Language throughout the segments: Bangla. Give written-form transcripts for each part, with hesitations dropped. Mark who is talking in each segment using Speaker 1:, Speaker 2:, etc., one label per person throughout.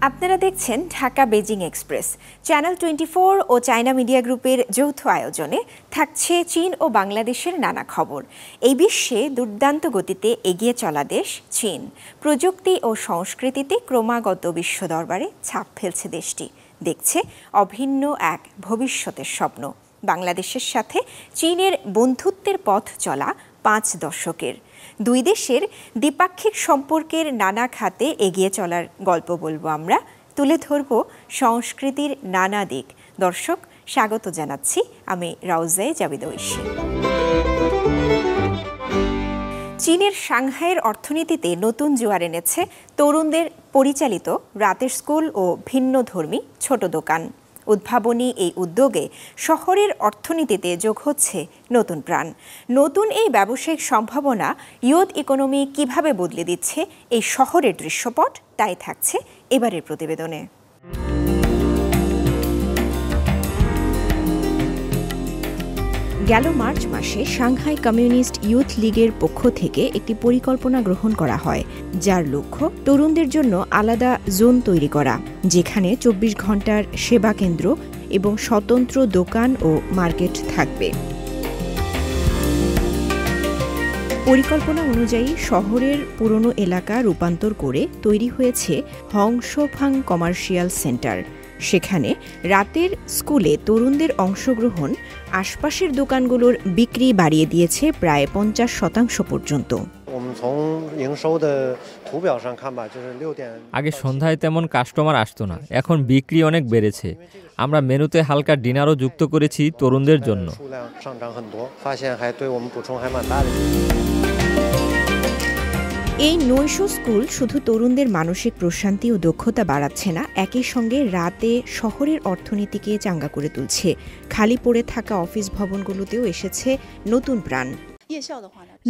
Speaker 1: আপনারা দেখছেন ঢাকা বেজিং এক্সপ্রেস। চ্যানেল 24 ও চায়না মিডিয়া গ্রুপের যৌথ আয়োজনে থাকছে চীন ও বাংলাদেশের নানা খবর। এই বিশ্বে দুর্দান্ত গতিতে এগিয়ে চলা দেশ চীন। প্রযুক্তি ও সংস্কৃতিতে ক্রমাগত বিশ্ব দরবারে ছাপ ফেলছে দেশটি। দেখছে অভিন্ন এক ভবিষ্যতের স্বপ্ন। বাংলাদেশের সাথে চীনের বন্ধুত্বের পথ চলা 5 দশকের। দুই দেশের দ্বিপাক্ষিক সম্পর্কের নানা খাতে এগিয়ে চলার গল্প বলবো আমরা, তুলে ধরব সংস্কৃতির নানা দিক। দর্শক, স্বাগত জানাচ্ছি আমি রাউজে জাবিদ ঐশী। চীনের সাংহাইয়ের অর্থনীতিতে নতুন জোয়ার এনেছে তরুণদের পরিচালিত রাতের স্কুল ও ভিন্নধর্মী ছোট দোকান। উদ্ভাবনী এই উদ্যোগে শহরের অর্থনীতিতে যোগ হচ্ছে নতুন প্রাণ। নতুন এই ব্যবসায়িক সম্ভাবনা ইয়ুথ ইকোনমি কিভাবে বদলে দিচ্ছে এই শহরের দৃশ্যপট, তাই থাকছে এবারের প্রতিবেদনে। গেল মার্চ মাসে সাংহাই কমিউনিস্ট ইয়ুথ লীগের পক্ষ থেকে একটি পরিকল্পনা গ্রহণ করা হয়, যার লক্ষ্য তরুণদের জন্য আলাদা জোন তৈরি করা, যেখানে 24 ঘন্টার সেবা কেন্দ্র এবং স্বতন্ত্র দোকান ও মার্কেট থাকবে। পরিকল্পনা অনুযায়ী শহরের পুরনো এলাকা রূপান্তর করে তৈরি হয়েছে হংসোফাং কমার্শিয়াল সেন্টার। সেখানে রাতের স্কুলে তরুণদের অংশগ্রহণ আশপাশের দোকানগুলোর বিক্রি বাড়িয়ে দিয়েছে প্রায় 50% পর্যন্ত।
Speaker 2: আগে সন্ধ্যায় তেমন কাস্টমার আসতো না, এখন বিক্রি অনেক বেড়েছে। আমরা মেনুতে হালকা ডিনারও যুক্ত করেছি তরুণদের জন্য।
Speaker 1: এই নৈশ স্কুল শুধু তরুণদের মানসিক প্রশান্তি ও দক্ষতা বাড়াচ্ছে না, একই সঙ্গে রাতে শহরের অর্থনীতিকে চাঙ্গা করে তুলছে। খালি পড়ে থাকা অফিস ভবনগুলোতেও এসেছে নতুন প্রাণ।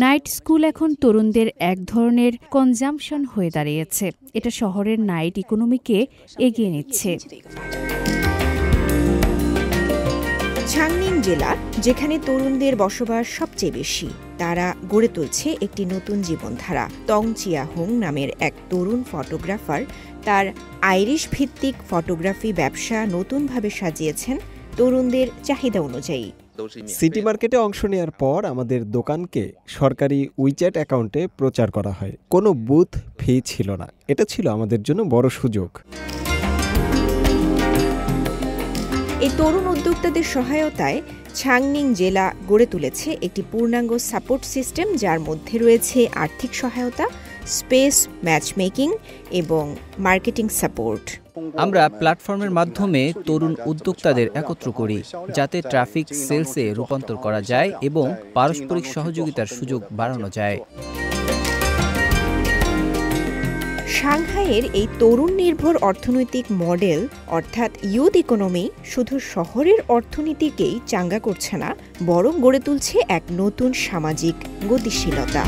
Speaker 3: নাইট স্কুল এখন তরুণদের এক ধরনের কনজাম্পশন হয়ে দাঁড়িয়েছে। এটা শহরের নাইট ইকোনমিকে এগিয়ে নিচ্ছে।
Speaker 1: ছাংনিং জেলা, যেখানে তরুণদের বসবাস সবচেয়ে বেশি, তারা গড়ে তুলছে একটি নতুন জীবনধারা। তং চিয়াহুং নামের এক তরুণ ফটোগ্রাফার তার আইরিশ ভিত্তিক ফটোগ্রাফি ব্যবসা নতুনভাবে সাজিয়েছেন তরুণদের চাহিদা অনুযায়ী।
Speaker 4: সিটি মার্কেটে অংশ নেওয়ার পর আমাদের দোকানকে সরকারি উইচ্যাট অ্যাকাউন্টে প্রচার করা হয়। কোনো বুথ ফি ছিল না। এটা ছিল আমাদের জন্য বড় সুযোগ।
Speaker 1: এই তরুণ উদ্যোক্তাদের সহায়তায় ছাংনিং জেলা গড়ে তুলেছে একটি পূর্ণাঙ্গ সাপোর্ট সিস্টেম, যার মধ্যে রয়েছে আর্থিক সহায়তা, স্পেস ম্যাচমেকিং এবং মার্কেটিং সাপোর্ট।
Speaker 5: আমরা প্ল্যাটফর্মের মাধ্যমে তরুণ উদ্যোক্তাদের একত্র করি, যাতে ট্রাফিক সেলসে রূপান্তর করা যায় এবং পারস্পরিক সহযোগিতার সুযোগ বাড়ানো যায়।
Speaker 1: সাংহাইয়ের এই তরুণ নির্ভর অর্থনৈতিক মডেল অর্থাৎ ইয়ুথ ইকোনমি শুধু শহরের অর্থনীতিকেই চাঙ্গা করছে না, বরং গড়ে তুলছে এক নতুন সামাজিক গতিশীলতা।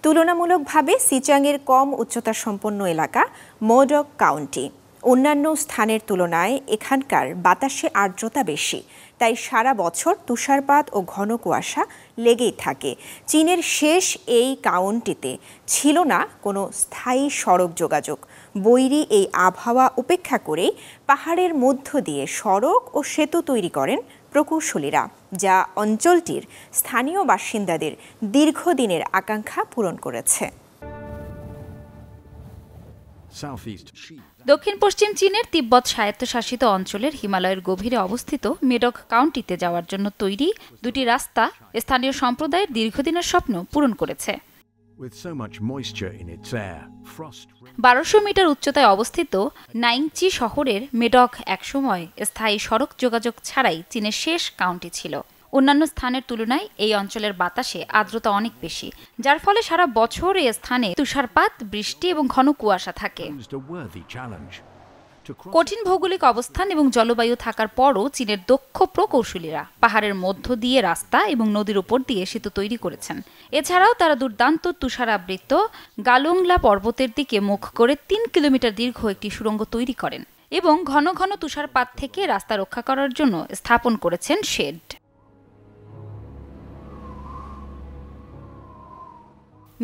Speaker 1: তুলনামূলকভাবে সিচাংয়ের কম উচ্চতা সম্পন্ন এলাকা মোডক কাউন্টি। অন্যান্য স্থানের তুলনায় এখানকার বাতাসে আর্দ্রতা বেশি, তাই সারা বছর তুষারপাত ও ঘন কুয়াশা লেগেই থাকে। চীনের শেষ এই কাউন্টিতে ছিল না কোনো স্থায়ী সড়ক যোগাযোগ। বৈরী এই আবহাওয়া উপেক্ষা করেই পাহাড়ের মধ্য দিয়ে সড়ক ও সেতু তৈরি করেন প্রকৌশলীরা, যা অঞ্চলটির স্থানীয় বাসিন্দাদের দীর্ঘদিনের আকাঙ্ক্ষা পূরণ করেছে।
Speaker 6: দক্ষিণ পশ্চিম চীনের তিব্বত স্বায়ত্তশাসিত অঞ্চলের হিমালয়ের গভীরে অবস্থিত মেডক কাউন্টিতে যাওয়ার জন্য তৈরি দুটি রাস্তা স্থানীয় সম্প্রদায়ের দীর্ঘদিনের স্বপ্ন পূরণ করেছে। 1200 মিটার উচ্চতায় অবস্থিত নাইংচি শহরের মেডক একসময় স্থায়ী সড়ক যোগাযোগ ছাড়াই চীনের শেষ কাউন্টি ছিল। অন্যান্য স্থানের তুলনায় এই অঞ্চলের বাতাসে আর্দ্রতা অনেক বেশি, যার ফলে সারা বছর এই স্থানে তুষারপাত, বৃষ্টি এবং ঘন কুয়াশা থাকে। কঠিন ভৌগোলিক অবস্থান এবং জলবায়ু থাকার পরও চীনের দক্ষ প্রকৌশলীরা পাহাড়ের মধ্য দিয়ে রাস্তা এবং নদীর উপর দিয়ে সেতু তৈরি করেছেন। এছাড়াও তারা দুর্দান্ত তুষারাবৃত গালুংলা পর্বতের দিকে মুখ করে 3 কিলোমিটার দীর্ঘ একটি সুড়ঙ্গ তৈরি করেন এবং ঘন ঘন তুষারপাত থেকে রাস্তা রক্ষা করার জন্য স্থাপন করেছেন শেড।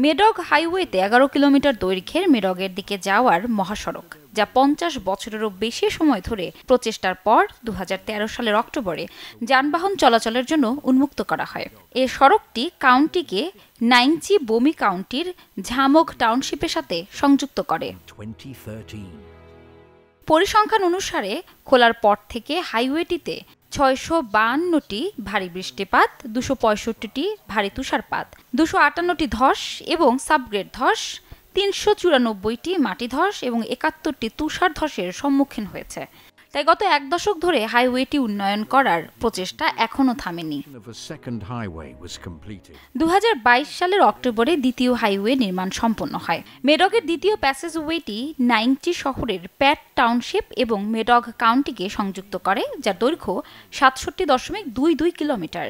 Speaker 6: মেডগ হাইওয়েতে 11 কিলোমিটার দৈর্ঘ্যের মেডগের দিকে যাওয়ার মহাসড়ক, যা 50 বছরেরও বেশি সময় ধরে প্রচেষ্টার পর 2013 সালের অক্টোবরে যানবাহন চলাচলের জন্য উন্মুক্ত করা হয়। এ সড়কটি কাউন্টিকে নাইংচি বোমি কাউন্টির ঝামক টাউনশিপের সাথে সংযুক্ত করে। পরিসংখ্যান অনুসারে খোলার পর থেকে হাইওয়েটিতে 652টি ভারী বৃষ্টিপাত, 265টি ভারী তুষারপাত, 258টি ধস এবং সাবগ্রেড ধস, 394টি মাটি ধস এবং 71টি তুষার ধসের সম্মুখীন হয়েছে। তাই গত এক দশক ধরে হাইওয়েটি উন্নয়ন করার প্রচেষ্টা এখনো থামেনি। 2022 সালের অক্টোবরে দ্বিতীয় হাইওয়ে নির্মাণ সম্পন্ন হয়। মেডগের দ্বিতীয় প্যাসেজওয়েটি নাইংচি শহরের প্যাট টাউনশিপ এবং মেডগ কাউন্টিকে সংযুক্ত করে, যার দৈর্ঘ্য 67.22 কিলোমিটার।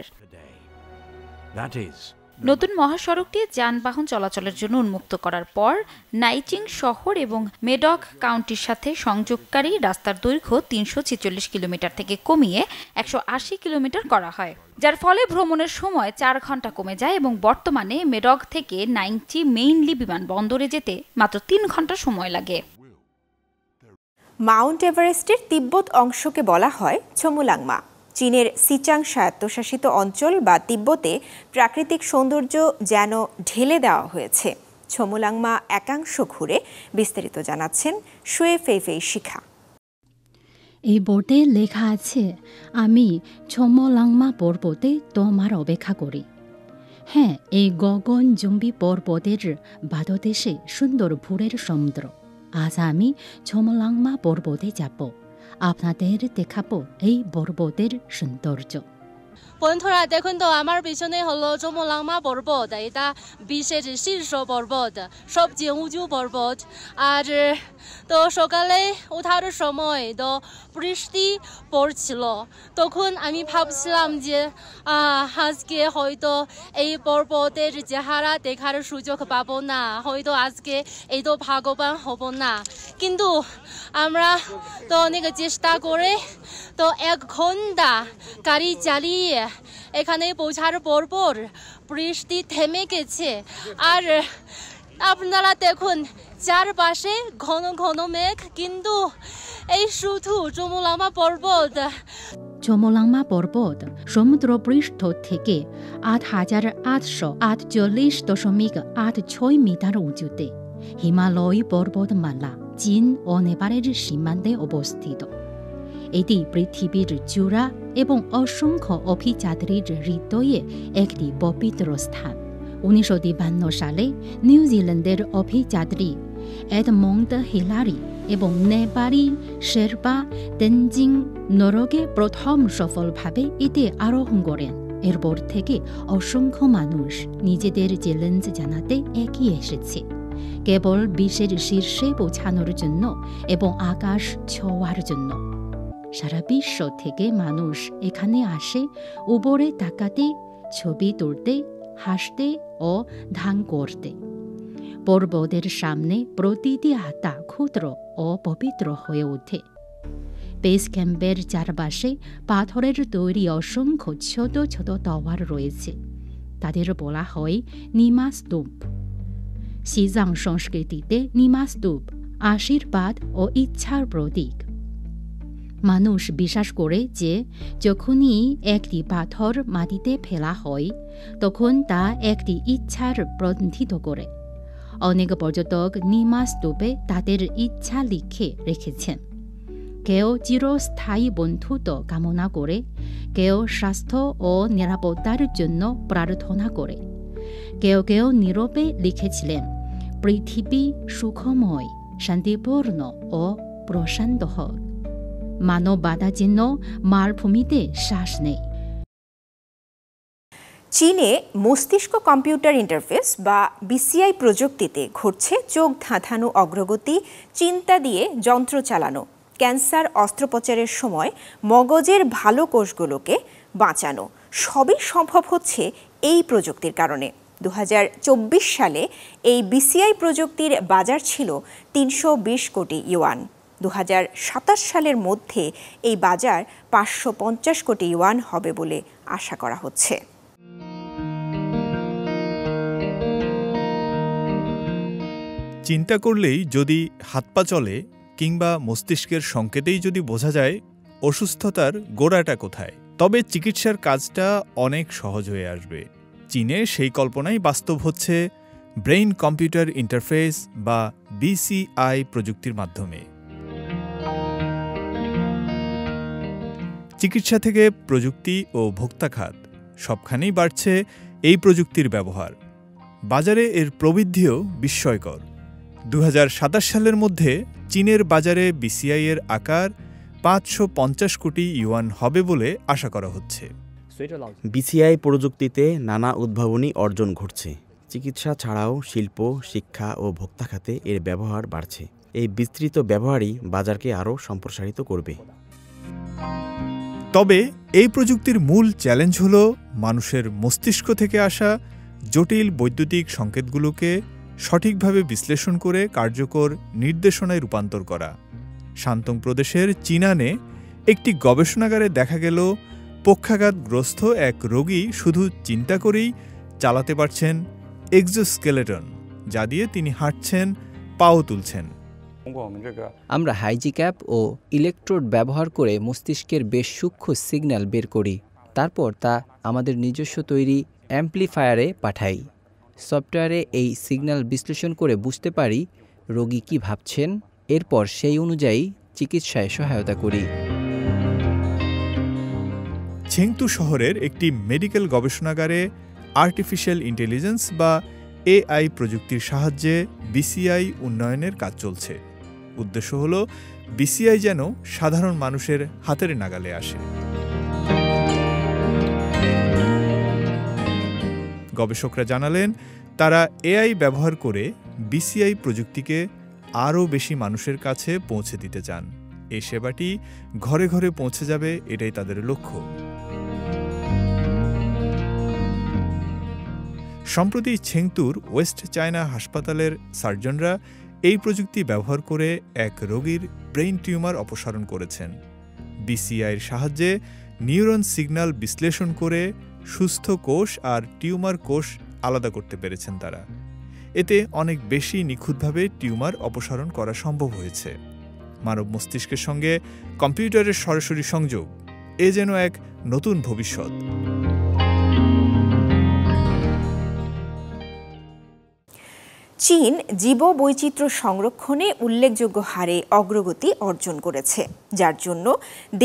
Speaker 6: নতুন মহাসড়কটি যানবাহন চলাচলের জন্য উন্মুক্ত করার পর নাইচিং শহর এবং মেডগ কাউন্টির সাথে সংযোগকারী রাস্তার দৈর্ঘ্য 346 কিলোমিটার থেকে কমিয়ে 180 কিলোমিটার করা হয়, যার ফলে ভ্রমণের সময় 4 ঘন্টা কমে যায় এবং বর্তমানে মেডগ থেকে নাইংচি মেইনলি বিমানবন্দরে যেতে মাত্র 3 ঘন্টা সময় লাগে।
Speaker 1: মাউন্ট এভারেস্টের তিব্বত অংশকে বলা হয় ছমুলাংমা। চীনের সিচাং স্বায়ত্তশাসিত অঞ্চল বা তিব্বতে প্রাকৃতিক সৌন্দর্য যেন ঢেলে দেওয়া হয়েছে। ছমুলাংমা একাংশ ঘুরে বিস্তারিত জানাচ্ছেন শুয়ে ফেইফেই শিখা।
Speaker 7: এই বোর্ডে লেখা আছে, আমি ছমলাংমা পর্বতে তোমার অপেক্ষা করি। হ্যাঁ, এই গগনচুম্বী পর্বতের বাদদেশে সুন্দর ভোরের সমুদ্র। আজ আমি ছমলাংমা পর্বতে যাব, আপনাদের দেখাবো এই পর্বতের সৌন্দর্য।
Speaker 8: বন্ধুরা দেখুন তো, আমার পিছনে হলো ছমলাংমা পর্বত। এটা বিশ্বের শীর্ষ পর্বত, সবচেয়ে উঁচু পর্বত। আর তো সকালে ওঠার সময় তো বৃষ্টি পড়ছিল। তখন আমি ভাবছিলাম যে আজকে হয়তো এই পর্বতের চেহারা দেখার সুযোগ পাবো না, হয়তো আজকে এই তো ভাগ্যবান হব না। কিন্তু আমরা তো অনেক চেষ্টা করে তো 1 ঘন্টা গাড়ি চালিয়ে এখানে পৌঁছার পর বৃষ্টি থেমে গেছে। আর আপনারা দেখুন, চারপাশে ঘন ঘন মেঘ, কিন্তু এই শুধু ছমলাংমা পর্বত।
Speaker 7: ছমলাংমা পর্বত সমুদ্রপৃষ্ঠ থেকে 8848.86 মিটার উঁচুতে হিমালয় পর্বতমালা চীন ও নেপালের সীমান্তে অবস্থিত। এটি পৃথিবীর চূড়া এবং অসংখ্য অভিযাত্রীর হৃদয়ে একটি পবিত্র স্থান। 1952 সালে নিউজিল্যান্ডের অভিযাত্রী এডমন্ড হিলারি এবং নেপালি শেরপা তেনজিং নরগে প্রথম সফলভাবে এতে আরোহণ করেন। এরপর থেকে অসংখ্য মানুষ নিজেদের চ্যালেঞ্জ জানাতে এগিয়ে এসেছে, কেবল বিশ্বের শীর্ষে পৌঁছানোর জন্য এবং আকাশ ছোঁয়ার জন্য। সারা বিশ্ব থেকে মানুষ এখানে আসে উপরে তাকাতে, ছবি তুলতে, হাসতে ও ধ্যান করতে। পর্বতের সামনে প্রতিটি আত্মা ক্ষুদ্র ও পবিত্র হয়ে ওঠে। বেস ক্যাম্পের চারপাশে পাথরের তৈরি অসংখ্য ছোট ছোট টাওয়ার রয়েছে। তাদের বলা হয় নিমা স্তূপ। সিজাং সংস্কৃতিতে নিমা স্তূপ আশীর্বাদ ও ইচ্ছার প্রতীক। মানুষ বিশ্বাস করে যে যখনই একটি পাথর মাটিতে ফেলা হয়, তখন তা একটি ইচ্ছার প্রতিনিধিত্ব করে। অনেক পর্যটক নিমা স্তূপে তাদের ইচ্ছা লিখে রেখেছেন। কেউ চিরস্থায়ী বন্ধুত্ব কামনা করে, কেউ স্বাস্থ্য ও নিরাপত্তার জন্য প্রার্থনা করে। কেউ কেউ নীরবে লিখেছিলেন, পৃথিবী সুখময়, শান্তিপূর্ণ ও প্রশান্ত হোক, মানববাদা যেন মালভূমিতে শ্বাস নেই।
Speaker 1: চীনে মস্তিষ্ক কম্পিউটার ইন্টারফেস বা বিসিআই প্রযুক্তিতে ঘটছে চোখ ধাঁধানো অগ্রগতি, চিন্তা দিয়ে যন্ত্র চালানো, ক্যান্সার অস্ত্রোপচারের সময় মগজের ভালো কোষগুলোকে বাঁচানো, সবই সম্ভব হচ্ছে এই প্রযুক্তির কারণে। 2024 সালে এই বিসিআই প্রযুক্তির বাজার ছিল 320 কোটি ইউয়ান। 2027 সালের মধ্যে এই বাজার 550 কোটি ইউয়ান হবে বলে আশা করা হচ্ছে।
Speaker 9: চিন্তা করলেই যদি হাত পা চলে কিংবা মস্তিষ্কের সংকেতেই যদি বোঝা যায় অসুস্থতার গোড়াটা কোথায়, তবে চিকিৎসার কাজটা অনেক সহজ হয়ে আসবে। চীনে সেই কল্পনাই বাস্তব হচ্ছে ব্রেইন কম্পিউটার ইন্টারফেস বা BCI প্রযুক্তির মাধ্যমে। চিকিৎসা থেকে প্রযুক্তি ও ভোক্তা খাত সবখানেই বাড়ছে এই প্রযুক্তির ব্যবহার। বাজারে এর প্রবৃদ্ধিও বিস্ময়কর। 2027 সালের মধ্যে চীনের বাজারে BCI এর আকার 550 কোটি ইউয়ান হবে বলে আশা করা হচ্ছে।
Speaker 10: BCI প্রযুক্তিতে নানা উদ্ভাবনী অর্জন ঘটছে। চিকিৎসা ছাড়াও শিল্প, শিক্ষা ও ভোক্তা খাতে এর ব্যবহার বাড়ছে। এই বিস্তৃত ব্যবহারই বাজারকে আরও সম্প্রসারিত করবে।
Speaker 9: তবে এই প্রযুক্তির মূল চ্যালেঞ্জ হল মানুষের মস্তিষ্ক থেকে আসা জটিল বৈদ্যুতিক সংকেতগুলোকে সঠিকভাবে বিশ্লেষণ করে কার্যকর নির্দেশনায় রূপান্তর করা। শান্তং প্রদেশের চিনানে একটি গবেষণাগারে দেখা গেল পক্ষাঘাতগ্রস্ত এক রোগী শুধু চিন্তা করেই চালাতে পারছেন এক্সোস্কেলেটন, যা দিয়ে তিনি হাঁটছেন, পাও তুলছেন।
Speaker 5: আমরা হাইজিক্যাপ ও ইলেকট্রোড ব্যবহার করে মস্তিষ্কের বেশ সূক্ষ্ম সিগন্যাল বের করি। তারপর তা আমাদের নিজস্ব তৈরি অ্যাম্প্লিফায়ারে পাঠাই। সফটওয়্যারে এই সিগন্যাল বিশ্লেষণ করে বুঝতে পারি রোগী কী ভাবছেন, এরপর সেই অনুযায়ী চিকিৎসায় সহায়তা করি।
Speaker 9: ছেংতু শহরের একটি মেডিকেল গবেষণাগারে আর্টিফিশিয়াল ইন্টেলিজেন্স বা AI প্রযুক্তির সাহায্যে BCI উন্নয়নের কাজ চলছে। উদ্দেশ্য হল BCI যেন সাধারণ মানুষের হাতের নাগালে আসে। গবেষকরা জানালেন তারা AI ব্যবহার করে BCI প্রযুক্তিকে আরও বেশি মানুষের কাছে পৌঁছে দিতে চান। এই সেবাটি ঘরে ঘরে পৌঁছে যাবে, এটাই তাদের লক্ষ্য। সম্প্রতি ছেংতুর ওয়েস্ট চায়না হাসপাতালের সার্জনরা এই প্রযুক্তি ব্যবহার করে এক রোগীর ব্রেইন টিউমার অপসারণ করেছেন। BCI-র সাহায্যে নিউরন সিগন্যাল বিশ্লেষণ করে সুস্থ কোষ আর টিউমার কোষ আলাদা করতে পেরেছেন তারা। এতে অনেক বেশি নিখুঁতভাবে টিউমার অপসারণ করা সম্ভব হয়েছে। মানব মস্তিষ্কের সঙ্গে কম্পিউটারের সরাসরি সংযোগ, এ যেন এক নতুন ভবিষ্যৎ।
Speaker 1: চীন জীববৈচিত্র্য সংরক্ষণে উল্লেখযোগ্য হারে অগ্রগতি অর্জন করেছে, যার জন্য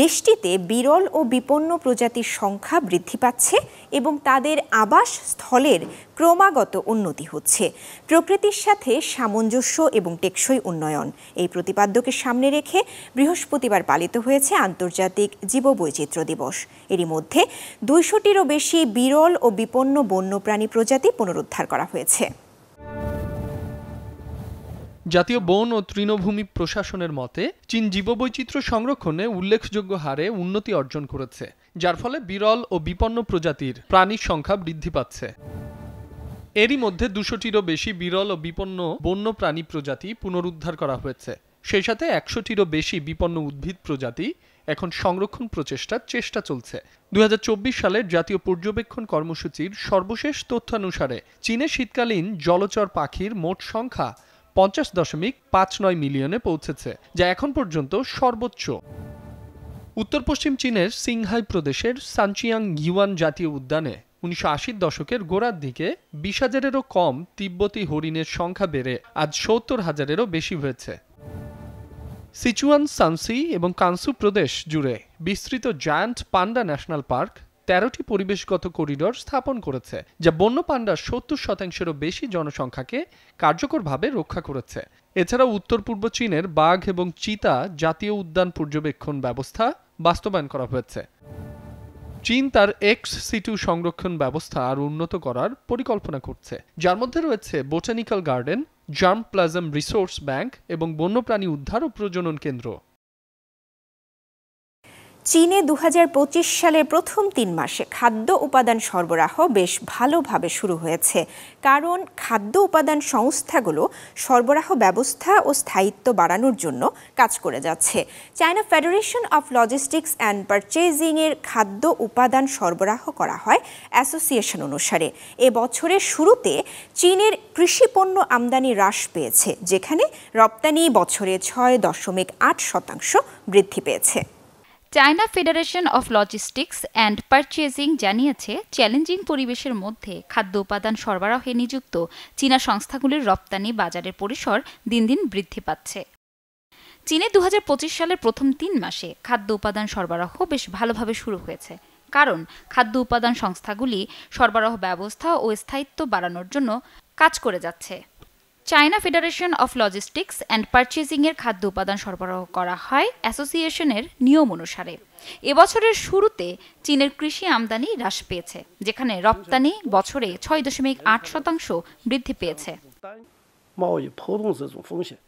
Speaker 1: দেশটিতে বিরল ও বিপন্ন প্রজাতির সংখ্যা বৃদ্ধি পাচ্ছে এবং তাদের আবাস স্থলের ক্রমাগত উন্নতি হচ্ছে। প্রকৃতির সাথে সামঞ্জস্য এবং টেকসই উন্নয়ন, এই প্রতিপাদ্যকে সামনে রেখে বৃহস্পতিবার পালিত হয়েছে আন্তর্জাতিক জীববৈচিত্র্য দিবস। এরই মধ্যে 200টিরও বেশি বিরল ও বিপন্ন বন্যপ্রাণী প্রজাতি পুনরুদ্ধার করা হয়েছে।
Speaker 11: জাতীয় বন ও তৃণভূমি প্রশাসনের মতে চীন জীববৈচিত্র্য সংরক্ষণে উল্লেখযোগ্য হারে উন্নতি অর্জন করেছে, যার ফলে বিরল ও বিপন্ন প্রজাতির প্রাণীর সংখ্যা বৃদ্ধি পাচ্ছে। এরই মধ্যে 200টিরও বেশি বিরল ও বিপন্ন বন্যপ্রাণী প্রজাতি পুনরুদ্ধার করা হয়েছে। সেই সাথে 100টিরও বেশি বিপন্ন উদ্ভিদ প্রজাতি এখন সংরক্ষণ প্রচেষ্টার চেষ্টা চলছে। 2024 সালের জাতীয় পর্যবেক্ষণ কর্মসূচির সর্বশেষ তথ্যানুসারে চীনে শীতকালীন জলচর পাখির মোট সংখ্যা 50.59 মিলিয়নে পৌঁছেছে, যা এখন পর্যন্ত সর্বোচ্চ। উত্তর পশ্চিম চীনের সিংহাই প্রদেশের সানচিয়াং ইউয়ান জাতীয় উদ্যানে 1980 দশকের গোড়ার দিকে 20,000-এরও কম তিব্বতী হরিণের সংখ্যা বেড়ে আজ 70,000-এরও বেশি হয়েছে। সিচুয়ান, সানসি এবং কানসু প্রদেশ জুড়ে বিস্তৃত জায়ান্ট পান্ডা ন্যাশনাল পার্ক 13টি পরিবেশগত করিডোর স্থাপন করেছে, যা বন্য পান্ডার 70%-এরও বেশি জনসংখ্যাকে কার্যকরভাবে রক্ষা করেছে। এছাড়াও উত্তর পূর্ব চীনের বাঘ এবং চিতা জাতীয় উদ্যান পর্যবেক্ষণ ব্যবস্থা বাস্তবায়ন করা হয়েছে। চীন তার ex-situ সংরক্ষণ ব্যবস্থা আরও উন্নত করার পরিকল্পনা করছে, যার মধ্যে রয়েছে botanical garden, germ plasm resource bank এবং বন্যপ্রাণী উদ্ধার ও প্রজনন কেন্দ্র।
Speaker 1: চীনে 2025 সালের প্রথম 3 মাসে খাদ্য উপাদান সরবরাহ বেশ ভালোভাবে শুরু হয়েছে, কারণ খাদ্য উপাদান সংস্থাগুলো সরবরাহ ব্যবস্থা ও স্থায়িত্ব বাড়ানোর জন্য কাজ করে যাচ্ছে। China federation of logistics and purchasing এর খাদ্য উপাদান সরবরাহ করা হয় অ্যাসোসিয়েশন অনুসারে। এ বছরের শুরুতে চীনের কৃষি পণ্য আমদানি হ্রাস পেয়েছে, যেখানে রপ্তানি বছরে 6.8% বৃদ্ধি পেয়েছে।
Speaker 6: China federation of logistics and purchasing জানিয়েছে, চ্যালেঞ্জিং পরিবেশের মধ্যে খাদ্য উপাদান সরবরাহে নিযুক্ত চীনা সংস্থাগুলির রপ্তানি বাজারের পরিসর দিন দিন বৃদ্ধি পাচ্ছে। চীনে 2025 সালের প্রথম 3 মাসে খাদ্য উপাদান সরবরাহ বেশ ভালোভাবে শুরু হয়েছে, কারণ খাদ্য উপাদান সংস্থাগুলি সরবরাহ ব্যবস্থা ও স্থায়িত্ব বাড়ানোর জন্য কাজ করে যাচ্ছে। China federation of logistics and purchasing এর খাদ্য উপাদান সরবরাহ করা হয় অ্যাসোসিয়েশনের নিয়ম অনুসারে। এবছরের শুরুতে চীনের কৃষি আমদানি হ্রাস পেয়েছে, যেখানে রপ্তানি বছরে 6.8% বৃদ্ধি পেয়েছে।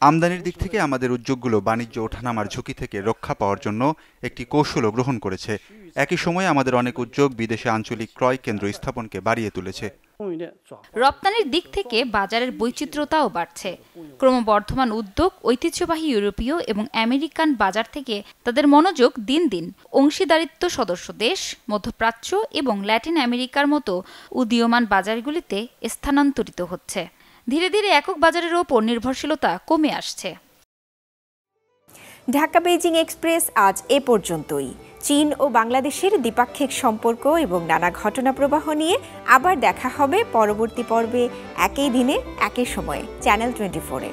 Speaker 12: আমদানির দিক থেকে আমাদের উদ্যোগগুলো বাণিজ্য ওঠানামার ঝুঁকি থেকে রক্ষা পাওয়ার জন্য একটি কৌশলও গ্রহণ করেছে। একই সময়ে আমাদের অনেক উদ্যোগ বিদেশে আঞ্চলিক ক্রয় কেন্দ্র স্থাপনকে বাড়িয়ে তুলেছে।
Speaker 6: রপ্তানির দিক থেকে বাজারের বৈচিত্র্যতাও বাড়ছে। ক্রমবর্ধমান উদ্যোগ ঐতিহ্যবাহী ইউরোপীয় এবং আমেরিকান বাজার থেকে তাদের মনোযোগ দিন দিন অংশীদারিত্ব সদস্য দেশ, মধ্যপ্রাচ্য এবং ল্যাটিন আমেরিকার মতো উদীয়মান বাজারগুলিতে স্থানান্তরিত হচ্ছে। ধীরে ধীরে একক বাজারের ওপর নির্ভরশীলতা কমে আসছে।
Speaker 1: ঢাকা বেজিং এক্সপ্রেস আজ এ পর্যন্তই। চীন ও বাংলাদেশের দ্বিপাক্ষিক সম্পর্ক এবং নানা ঘটনা প্রবাহ নিয়ে আবার দেখা হবে পরবর্তী পর্বে, একই দিনে একই সময়ে চ্যানেল 24-এ।